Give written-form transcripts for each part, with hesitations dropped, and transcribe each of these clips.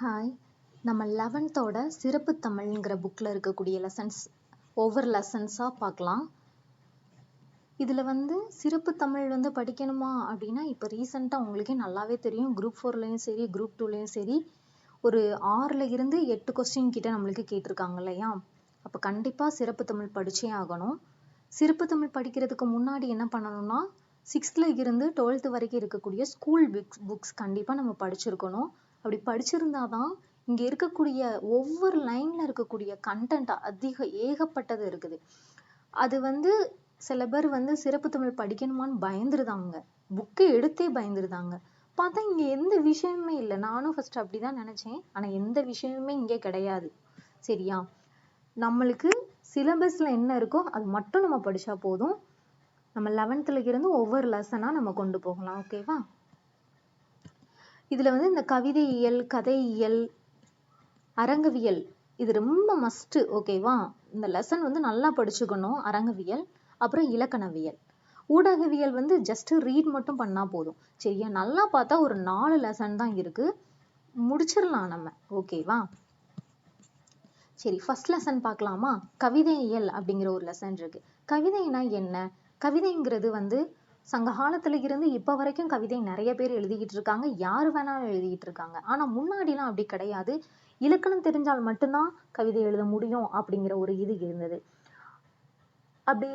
Hi, நம்ம 11th சிறப்பு தமிழ்ங்கிற புக்கில் இருக்கக்கூடிய லெசன்ஸ் ஒவ்வொரு லெசன்ஸாக பார்க்கலாம். இதில் சிறப்பு தமிழ் படிக்கணுமா அப்படின்னா இப்போ ரீசெண்டாக உங்களுக்கே நல்லாவே தெரியும். குரூப் 4லையும் சரி குரூப் 2லையும் சரி ஒரு 6ல் இருந்து 8 கொஸ்டின் கிட்ட நம்மளுக்கு கேட்டிருக்காங்க இல்லையா? அப்போ கண்டிப்பாக சிறப்பு தமிழ் படிச்சே ஆகணும். சிறப்பு தமிழ் படிக்கிறதுக்கு முன்னாடி என்ன பண்ணணும்னா 6th இருந்து 12th வரைக்கும் இருக்கக்கூடிய ஸ்கூல் புக்ஸ் கண்டிப்பாக நம்ம படிச்சிருக்கணும். அப்படி படிச்சிருந்தாதான் இங்க இருக்கக்கூடிய ஒவ்வொரு லைன்ல இருக்கக்கூடிய கண்டென்ட் ஏகப்பட்டது இருக்குது. அது சில பேர் சிறப்பு தமிழ் படிக்கணுமான்னு பயந்துருதாங்க, புக்கை எடுத்தே பயந்துருதாங்க. பார்த்தா இங்க எந்த விஷயமுமே இல்லை. நானும் ஃபர்ஸ்ட் அப்படிதான் நினைச்சேன். ஆனா எந்த விஷயமுமே இங்கே கிடையாது. சரியா? நம்மளுக்கு சிலபஸ்ல என்ன இருக்கோ அது மட்டும் நம்ம படிச்சா போதும். நம்ம 11th இருந்து ஒவ்வொரு லெசனா நம்ம கொண்டு போகலாம். ஓகேவா? இதுல இந்த கவிதையியல், கதையியல், அரங்கவியல் இது ரொம்ப மஸ்ட். ஓகேவா? இந்த லெசன் நல்லா படிச்சுக்கணும். அரங்கவியல், அப்புறம் இலக்கணவியல். ஊடகவியல் ஜஸ்ட் ரீட் மட்டும் பண்ணா போதும். சரியா? நல்லா பார்த்தா ஒரு 4 லெசன் தான் இருக்கு, முடிச்சிடலாம் நம்ம. ஓகேவா? சரி, ஃபர்ஸ்ட் லெசன் பார்க்கலாமா? கவிதையியல் அப்படிங்கிற ஒரு லெசன் இருக்கு. கவிதைனா என்ன? கவிதைங்கிறது சங்க காலத்துல இருந்து இப்ப வரைக்கும் கவிதை நிறைய பேர் எழுதிக்கிட்டு இருக்காங்க. யாரு வேணாலும் எழுதிக்கிட்டு இருக்காங்க. ஆனா முன்னாடிலாம் அப்படி கிடையாது. இலக்கணம் தெரிஞ்சால் மட்டும்தான் கவிதை எழுத முடியும் அப்படிங்கிற ஒரு இது இருந்தது. அப்படி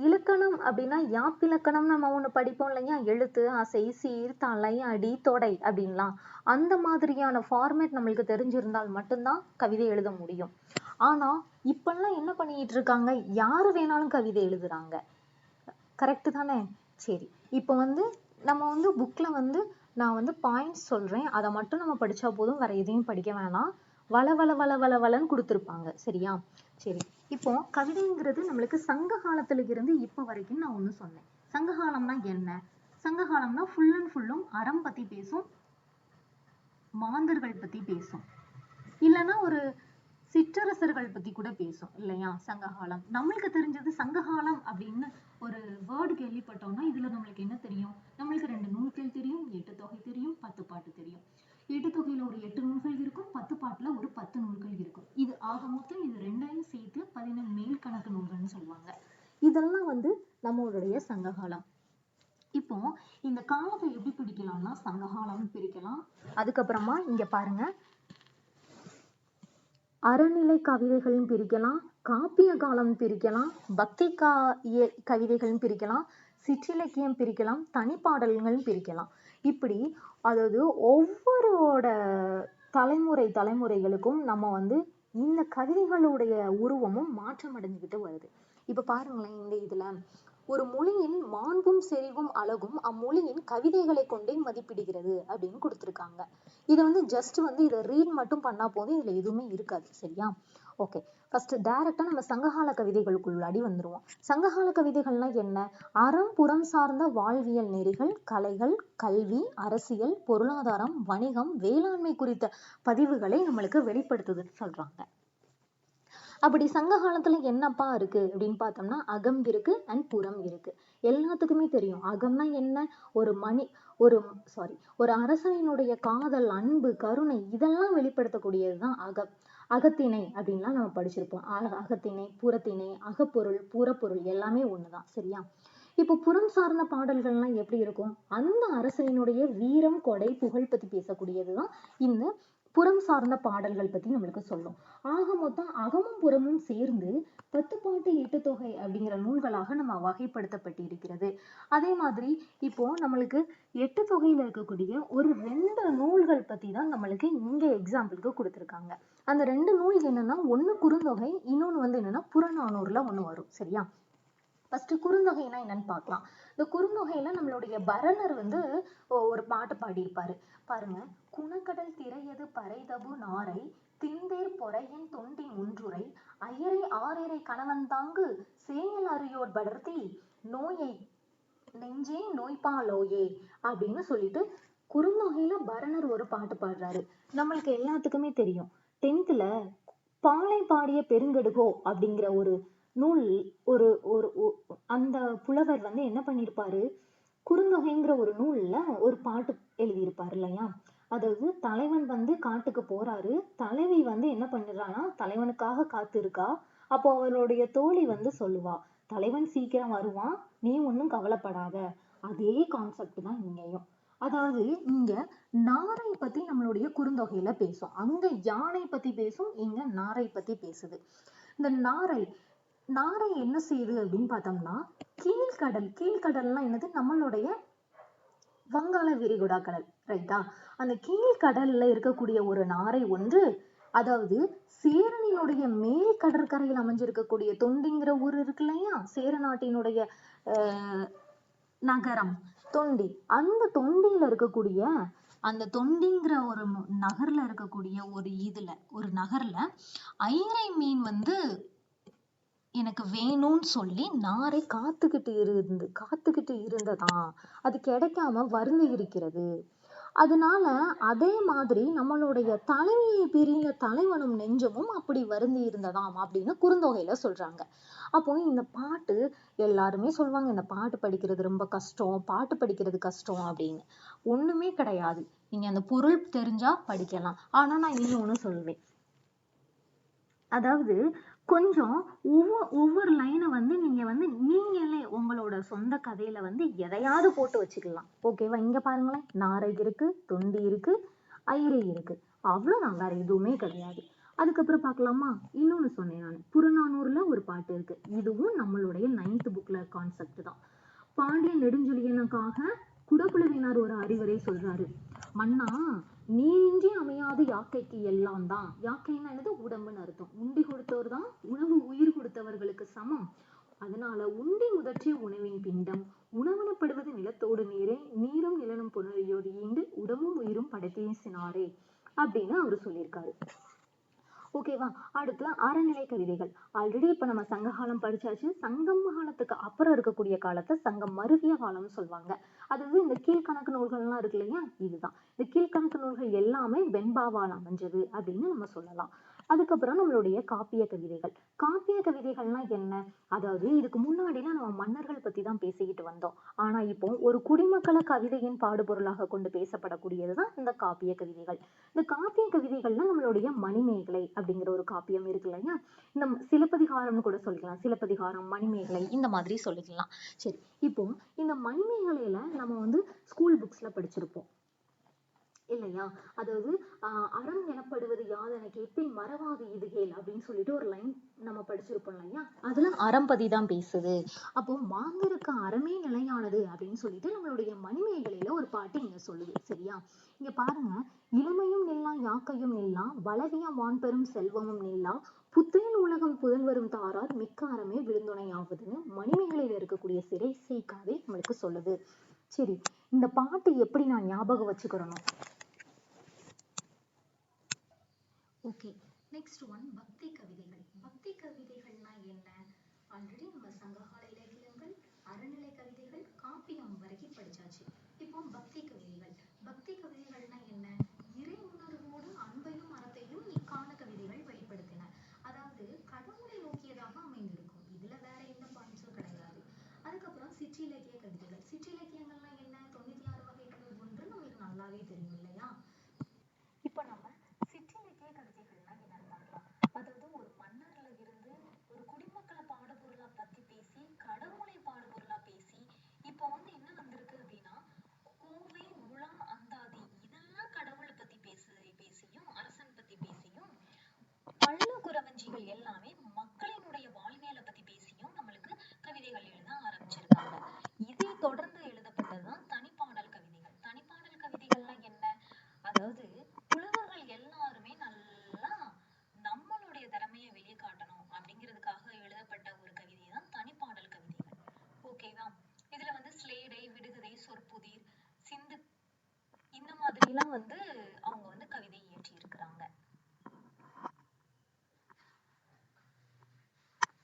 இலக்கணம் அப்படின்னா யாப்பிலக்கணம் நம்ம ஒண்ணு படிப்போம் இல்லையா? எழுத்து, அசை, சீர், தலை, அடி, தொடை அப்படின்லாம். அந்த மாதிரியான ஃபார்மேட் நம்மளுக்கு தெரிஞ்சிருந்தால் மட்டும்தான் கவிதை எழுத முடியும். ஆனா இப்பெல்லாம் என்ன பண்ணிட்டு இருக்காங்க? யாரு வேணாலும் கவிதை எழுதுறாங்க. கரெக்ட் தானே? சரி, இப்போ நம்ம புக்ல நான் பாயிண்ட்ஸ் சொல்றேன், அதை மட்டும் நம்ம படிச்சா போதும், வேற எதையும் படிக்க வேணாம். வளன்னு கொடுத்துருப்பாங்க. சரியா? சரி, இப்போ கவிதைங்கிறது நம்மளுக்கு சங்க காலத்துல இருந்து இப்ப வரைக்கும் நான் ஒண்ணு சொன்னேன். சங்க காலம்னா என்ன? சங்க காலம்னா ஃபுல் அண்ட் ஃபுல்லும் அறம் பத்தி பேசும், மாந்தர்கள் பத்தி பேசும், இல்லைன்னா ஒரு சிற்றரசர்கள் பத்தி கூட பேசும் இல்லையா? சங்ககாலம் நம்மளுக்கு தெரிஞ்சது. சங்ககாலம் அப்படின்னு ஒரு வேர்டு கேள்விப்பட்டோம்னா இதுல நம்மளுக்கு என்ன தெரியும்? நம்மளுக்கு 2 நூல்கள் தெரியும், 8 தொகை தெரியும், 10 பாட்டு தெரியும். 8 தொகையில ஒரு 8 நூல்கள் இருக்கும், 10 பாட்டுல ஒரு 10 நூல்கள் இருக்கும். இது ஆக மொத்தம் இது ரெண்டையும் சேர்த்து 17 மேல் கணக்கு நூல்கள்னு சொல்லுவாங்க. இதெல்லாம் நம்மளுடைய சங்ககாலம். இப்போ இந்த காலத்தை எப்படி பிரிக்கலாம்னா சங்ககாலம் பிரிக்கலாம். அதுக்கப்புறமா இங்க பாருங்க, அறநிலை கவிதைகள்னு பிரிக்கலாம், காப்பிய காலம் பிரிக்கலாம், பக்தி கவிதைகள்னு பிரிக்கலாம், சிற்றிலக்கியம் பிரிக்கலாம், தனிப்பாடல்கள் பிரிக்கலாம். இப்படி அதாவது ஒவ்வொருவோட தலைமுறைகளுக்கும் நம்ம இந்த கவிதைகளுடைய உருவமும் மாற்றம் அடைஞ்சுக்கிட்டு வருது. இப்ப பாருங்களேன், இந்த இதுல ஒரு மொழியின் மாண்பும் செறிவும் அழகும் அம்மொழியின் கவிதைகளை கொண்டே மதிப்பிடுகிறது அப்படின்னு கொடுத்திருக்காங்க. இதை ஜஸ்ட் இதை ரீட் மட்டும் பண்ணா போதும், இதுல எதுவுமே இருக்காது. சரியா? ஓகே, ஃபர்ஸ்ட் டைரக்டா நம்ம சங்ககால கவிதைகளுக்குள்ளாடி வந்துருவோம். சங்ககால கவிதைகள்னா என்ன? அறம் புறம் சார்ந்த வாழ்வியல் நெறிகள், கலைகள், கல்வி, அரசியல், பொருளாதாரம், வணிகம், வேளாண்மை குறித்த பதிவுகளை நம்மளுக்கு வெளிப்படுத்துதுன்னு சொல்றாங்க. அப்படி சங்க காலத்துல என்னப்பா இருக்கு அப்படின்னு பார்த்தோம்னா அகம் இருக்கு அண்ட் புறம் இருக்கு. எல்லாத்துக்குமே தெரியும் அகம்னா என்ன. ஒரு அரசனினுடைய காதல், அன்பு, கருணை இதெல்லாம் வெளிப்படுத்தக்கூடியதுதான் அகம். அகத்திணை அப்படின்லாம் நம்ம படிச்சிருப்போம். அகத்திணை, புறத்திணை, அகப்பொருள், புறப்பொருள் எல்லாமே ஒண்ணுதான். சரியா? இப்போ புறம் சார்ந்த பாடல்கள்லாம் எப்படி இருக்கும்? அந்த அரசனினுடைய வீரம், கொடை, புகழ் பத்தி பேசக்கூடியதுதான் இந்த புறம் சார்ந்த பாடல்கள் பத்தி நம்மளுக்கு சொல்லும். ஆக மொத்தம் அகமும் புறமும் சேர்ந்து 10 பாட்டு 8 தொகை அப்படிங்கிற நூல்களாக நம்ம வகைப்படுத்தப்பட்டிருக்கிறது. அதே மாதிரி இப்போ நம்மளுக்கு 8 தொகையில இருக்கக்கூடிய ஒரு 2 நூல்கள் பத்தி தான் நம்மளுக்கு இங்க எக்ஸாம்பிளுக்கு கொடுத்திருக்காங்க. அந்த 2 நூல் என்னன்னா, ஒண்ணு குறுந்தொகை, இன்னொன்னு என்னன்னா புறநானூறுல ஒண்ணு வரும். சரியா? ஃபர்ஸ்ட் குறுந்தொகைனா என்னன்னு பார்க்கலாம். இந்த குறுந்தொகையில நம்மளுடைய பரணர் ஒரு பாட்டு பாடியிருப்பாரு பாருங்க. குணக்கடல் திரையது பறைதபு நாரை, திண்தேர் பொறையின் தொண்டி முன்றுரை, அயரை ஆரேரை கணவன்தாங்கு சேயல் அறியோர் படர்த்தி, நோயை நெஞ்சே நோய்பாலோயே அப்படின்னு சொல்லிட்டு குறுந்தொகையில பரணர் ஒரு பாட்டு பாடுறாரு. நம்மளுக்கு எல்லாத்துக்குமே தெரியும் 10th பாலை பாடிய பெருங்கடுகோ அப்படிங்கிற ஒரு நூல், ஒரு ஒரு அந்த புலவர் என்ன பண்ணிருப்பாரு, குறுந்தொகைங்கிற ஒரு நூல்ல ஒரு பாட்டு எழுதியிருப்பாரு இல்லையா? அதாவது தலைவன் வந்து காட்டுக்கு போறாரு, தலைவி வந்து என்ன பண்ணிடுறான்னா தலைவனுக்காக காத்து இருக்கா. அப்போ அவளுடைய தோழி வந்து சொல்லுவா, தலைவன் சீக்கிரம் வருவான், நீ ஒன்னும் கவலைப்படாத. அதே கான்செப்ட் தான் இங்கேயும். அதாவது இங்க நாரை பத்தி நம்மளுடைய குறுந்தொகையில பேசும், அங்க யானை பத்தி பேசும், இங்க நாரை பத்தி பேசுது. இந்த நாரை நாரை என்ன செய்யுது அப்படின்னு பார்த்தோம்னா, கீழ்கடல்னா என்னது, நம்மளுடைய வங்காள விரிகுடா கடல், ரைட்டா? அந்த கீழ்கடல்ல இருக்கக்கூடிய ஒரு நாரை ஒன்று, அதாவது சேரனினுடைய மேல் கடற்கரையில் அமைஞ்சிருக்கக்கூடிய தொண்டிங்கிற ஊர் இருக்கு இல்லையா, சேர நாட்டினுடைய நகரம் தொண்டி. அந்த தொண்டியில இருக்கக்கூடிய அந்த தொண்டிங்கிற ஒரு நகர்ல இருக்கக்கூடிய ஒரு நகர்ல ஐரை மீன் வந்து எனக்கு வேணும்னு சொல்லி நாரை காத்துக்கிட்டு இருந்ததாம். அது கிடைக்காம வருந்தி இருக்கிறது. அதனால அதே மாதிரி நம்மளுடைய தலைவியை பிரிந்த தலைவனும் நெஞ்சமும் அப்படி வருந்தி இருந்ததாம் அப்படின்னு குறுந்தொகையில சொல்றாங்க. அப்போ இந்த பாட்டு எல்லாருமே சொல்லுவாங்க, இந்த பாட்டு படிக்கிறது ரொம்ப கஷ்டம், பாட்டு படிக்கிறது கஷ்டம் அப்படின்னு. ஒண்ணுமே கிடையாது. நீங்க அந்த பொருள் தெரிஞ்சா படிக்கலாம். ஆனா நான் இன்னொன்னு சொல்வேன், அதாவது கொஞ்சம் ஒவ்வொரு லைனை வந்து நீங்களே உங்களோட சொந்த கதையில வந்து எதையாவது போட்டு வச்சுக்கலாம். ஓகேவா? இங்க பாருங்களேன், நாரை இருக்கு, தொண்டி இருக்கு, ஐரை இருக்கு, அவ்வளவுதான், வேற எதுவுமே கிடையாது. அதுக்கப்புறம் பார்க்கலாமா? இன்னொன்னு சொன்னேன் நான், புறநானூறுல ஒரு பாட்டு இருக்கு, இதுவும் நம்மளுடைய 9th புக்ல கான்செப்ட் தான். பாண்டியன் நெடுஞ்செழியனுக்காக குடபுழுவினார் ஒரு அறிவுரை சொல்றாரு. மன்னா, நீரின்றி அமையாது யாக்கைக்கு எல்லாம் தான். யாக்கைன்னா என்னது? உடம்புன்னு அர்த்தம். உண்டி கொடுத்தவர் தான் உணவு உயிர் கொடுத்தவர்களுக்கு சமம். அதனால உண்டி முதற்றிய உணவின் பிண்டம் உணவனப்படுவது நிலத்தோடு நீரே, நீரும் நிலனும் புணரியோடு ஈண்டு உடம்பும் உயிரும் படைத்தேசினாரே அப்படின்னு அவரு சொல்லியிருக்காரு. ஓகேவா? அடுத்து அறநிலை கவிதைகள். ஆல்ரெடி இப்ப நம்ம சங்ககாலம் படிச்சாச்சு. சங்கம் காலத்துக்கு அப்புறம் இருக்கக்கூடிய காலத்தை சங்கம் மருவிய காலம்னு சொல்லுவாங்க. அதாவது இந்த கீழ்கணக்கு நூல்கள்லாம் இருக்கு இல்லையா, இதுதான். இந்த கீழ்கணக்கு நூல்கள் எல்லாமே வெண்பாவால் அமைஞ்சது அப்படின்னு நம்ம சொல்லலாம். அதுக்கப்புறம் நம்மளுடைய காப்பிய கவிதைகள். காப்பிய கவிதைகள்னா என்ன? அதாவது இதுக்கு முன்னாடிலாம் நம்ம மன்னர்கள் பத்தி தான் பேசிக்கிட்டு வந்தோம். ஆனா இப்போ ஒரு குடிமக்களை கவிதையின் பாடுபொருளாக கொண்டு பேசப்படக்கூடியதுதான் இந்த காப்பிய கவிதைகள். இந்த காப்பிய கவிதைகள்னா நம்மளுடைய மணிமேகலை அப்படிங்கிற ஒரு காப்பியம் இருக்கு இல்லையா, இந்த சிலப்பதிகாரம்னு கூட சொல்லிக்கலாம். சிலப்பதிகாரம், மணிமேகலை இந்த மாதிரி சொல்லிக்கலாம். சரி, இப்போ இந்த மணிமேகலையில நம்ம வந்து ஸ்கூல் புக்ஸ்ல படிச்சிருப்போம் இல்லையா? அதாவது அறம் எனப்படுவது யாதென கேட்பின் மறவாது இதுகேள் அப்படின்னு சொல்லிட்டு ஒரு லைன் நம்ம படிச்சிருப்போம் இல்லையா? அதுல அறம் பத்தி தான் பேசுது. அப்போ மாந்தருக்கு அறமே நிலையானது அப்படின்னு சொல்லிட்டு நம்மளுடைய மணிமேகலையில ஒரு பாட்டு இங்க சொல்லுது. சரியா? இங்க பாருங்க, இளமையும் நில்லா யாக்கையும் நில்லா வளவிய வான்பெரும் செல்வமும் நில்லா புத்தேன் உலகம் புதல்வரும் தாரார் மிக்க அறமே விருந்துணை ஆகுதுன்னு மணிமேகலையில இருக்கக்கூடிய சிறை செய்காதை நம்மளுக்கு சொல்லுது. சரி, இந்த பாட்டு எப்படி நான் ஞாபகம் வச்சுக்கிறணும்? ஓகே, நெக்ஸ்ட் ஒன் பக்தி கவிதைகள். பக்தி கவிதைகள்னா என்ன? ஆல்ரெடி நம்ம சங்ககால இலக்கியங்கள், அறநிலை கவிதைகள், காப்பியம் வரைக்கும் படிச்சாச்சு. இப்போ பக்தி கவிதைகள். பக்தி கவிதைகள்னா என்ன? இறை உணர்வோடு அன்பையும் அறத்தையும் இக்கால கவிதைகள் வெளிப்படுத்தின. அதாவது கடவுளை நோக்கியதாக அமைந்திருக்கும். இதுல வேற எந்த பாயிண்ட்ஸும் கிடையாது. அதுக்கப்புறம் சிற்றிலக்கிய கவிதைகள். சிற்றிலக்கியங்கள்னா என்ன? 96 வகைகள் ஒன்று நம்மளுக்கு நல்லாவே தெரியும் இல்லையா? இப்ப நம்ம சிற்றிலக்கிய கவிதைகள்னா என்னன்னு பார்க்கலாம். அதாவது ஒரு மன்னர்ல இருந்து ஒரு குடிமக்களை பாடுபொருளா பத்தி பேசி, கடவுளை பாடுபொருளா பேசி, இப்ப வந்து என்ன வந்திருக்கு அப்படின்னா, கோவை, உளம், அந்தாதி இதெல்லாம் கடவுளை பத்தி பேசியும் அரசன் பத்தி பேசியும், பள்ள குறவஞ்சிகள் எல்லாமே மக்களினுடைய வாழ்வியலை பத்தி பேசியும் நம்மளுக்கு கவிதைகள் எழுத ஆரம்பிச்சிருக்காங்க. இதை தொடர்ந்து எழுதப்பட்டதுதான் தனிப்பாடல் கவிதைகள். தனிப்பாடல் கவிதைகள்லாம் என்ன? அதாவது புலவர்கள் எல்லாருமே நல்லா நம்மளுடைய திறமையை வெளியே காட்டணும் அப்படிங்கிறதுக்காக எழுதப்பட்ட ஒரு கவிதை தான் தனிப்பாடல் கவிதைகள். ஓகேவா? இதுல வந்து ஸ்லேடை, விடுகதை, சொற்புதிர், சிந்து இந்த மாதிரி எல்லாம் வந்து